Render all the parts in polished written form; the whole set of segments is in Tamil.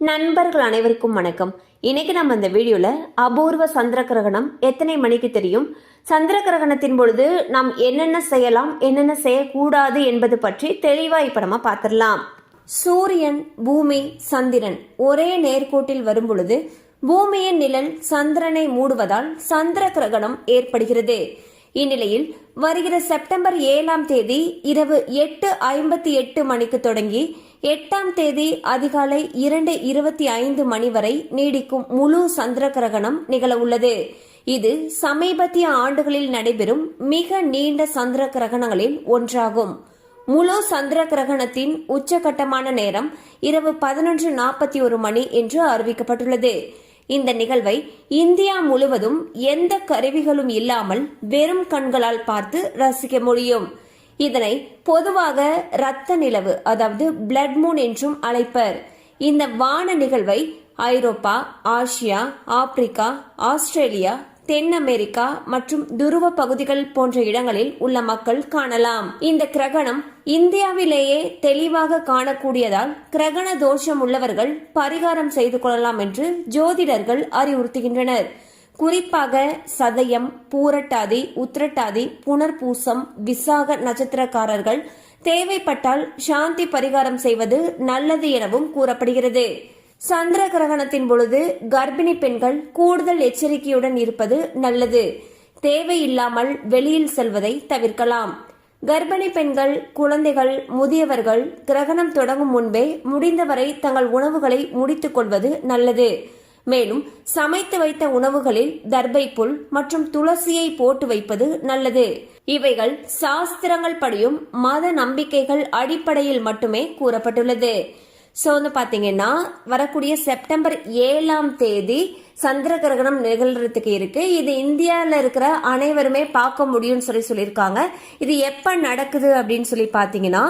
நண்பர்கள் அனைவருக்கும் வணக்கம். இன்னைக்கு நம்ம இந்த வீடியோல அபூர்வ சந்திர கிரகணம் எத்தனை மணிக்கு தெரியும், சந்திர கிரகணத்தின் பொழுது நாம் என்னென்ன செய்யலாம் என்னென்ன செய்யக்கூடாது என்பது பற்றி தெளிவா இப்ப நம்ம பார்த்திடலாம். சூரியன், பூமி, சந்திரன் ஒரே நேர்கோட்டில் வரும் பொழுது பூமியின் நிழல் சந்திரனை மூடுவதால் சந்திர கிரகணம் ஏற்படுகிறது. இந்நிலையில் வருகிற செப்டம்பர் 7ஆம் தேதி இரவு 8:58 மணிக்கு தொடங்கி 8ஆம் தேதி அதிகாலை 2:25 மணி வரை நீடிக்கும் முழு சந்திர கிரகணம் நிகழ உள்ளது. இது சமீபத்திய ஆண்டுகளில் நடைபெறும் மிக நீண்ட சந்திர கிரகணங்களில் ஒன்றாகும். முழு சந்திர கிரகணத்தின் உச்சகட்டமான நேரம் இரவு 11:41 மணி என்று அறிவிக்கப்பட்டுள்ளது. இந்த நிகழ்வை இந்தியா முழுவதும் எந்த கருவிகளும் இல்லாமல் வெறும் கண்களால் பார்த்து ரசிக்க முடியும். இதனை பொதுவாக இரத்த நிலவு, அதாவது பிளட் மூன் என்றும் அழைப்பர். இந்த வான நிகழ்வை ஐரோப்பா, ஆசியா, ஆப்பிரிக்கா, ஆஸ்திரேலியா, தென் அமெரிக்கா மற்றும் துருவ பகுதிகள் போன்ற இடங்களில் உள்ள மக்கள் காணலாம். இந்த கிரகணம் இந்தியாவிலேயே தெளிவாக காணக்கூடியதால் கிரகண தோஷம் உள்ளவர்கள் பரிகாரம் செய்து கொள்ளலாம் என்று ஜோதிடர்கள் அறிவுறுத்துகின்றனர். குறிப்பாக சதயம், பூரட்டாதி, உத்திரட்டாதி, புனர்பூசம், விசாக நட்சத்திரக்காரர்கள் தேவைப்பட்டால் சாந்தி பரிகாரம் செய்வது நல்லது எனவும் கூறப்படுகிறது. சந்திர கிரகணத்தின் பொழுது கர்ப்பிணி பெண்கள் கூடுதல் எச்சரிக்கையுடன் இருப்பது நல்லது. தேவையில்லாமல் வெளியில் செல்வதை தவிர்க்கலாம். கர்ப்பிணி பெண்கள், குழந்தைகள், முதியவர்கள் கிரகணம் தொடங்கும் முன்பே முடிந்தவரை தங்கள் உணவுகளை முடித்துக் கொள்வது நல்லது. மேலும் சமைத்து வைத்த உணவுகளில் தர்பை புல் மற்றும் துளசியை போட்டு வைப்பது நல்லது. இவைகள் சாஸ்திரங்கள் படியும் மத நம்பிக்கைகள் அடிப்படையில் மட்டுமே கூறப்பட்டுள்ளது. ஸோ பாத்தீங்கன்னா வரக்கூடிய செப்டம்பர் 7ஆம் தேதி சந்திர கிரகணம் நிகழ்றதுக்கு இருக்கு. இது இந்தியாவில் இருக்கிற அனைவருமே பார்க்க முடியும்னு சொல்லியிருக்காங்க. இது எப்ப நடக்குது அப்படின்னு சொல்லி பாத்தீங்கன்னா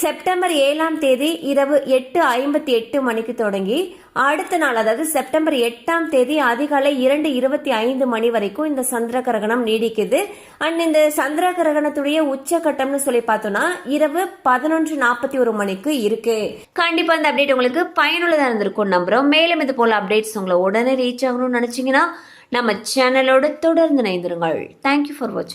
செப்டம்பர் 7ஆம் தேதி இரவு 8:58 மணிக்கு தொடங்கி அடுத்த நாள், அதாவது செப்டம்பர் 8ஆம் தேதி அதிகாலை 2:25 மணி வரைக்கும் இந்த சந்திர கிரகணம் நீடிக்குது. அண்ட் இந்த சந்திர கிரகணத்துடைய உச்சகட்டம்னு சொல்லி பார்த்தோம்னா இரவு 11:41 மணிக்கு இருக்கு. கண்டிப்பா இந்த அப்டேட் உங்களுக்கு பயனுள்ளதா இருந்திருக்கும் நம்புறோம். மேலும் இது போல அப்டேட்ஸ் உங்களை உடனே ரீச் ஆகணும்னு நினைச்சீங்கன்னா நம்ம சேனலோட தொடர்ந்து இணைந்திருங்கள். தேங்க்யூ ஃபார் வாட்சிங்.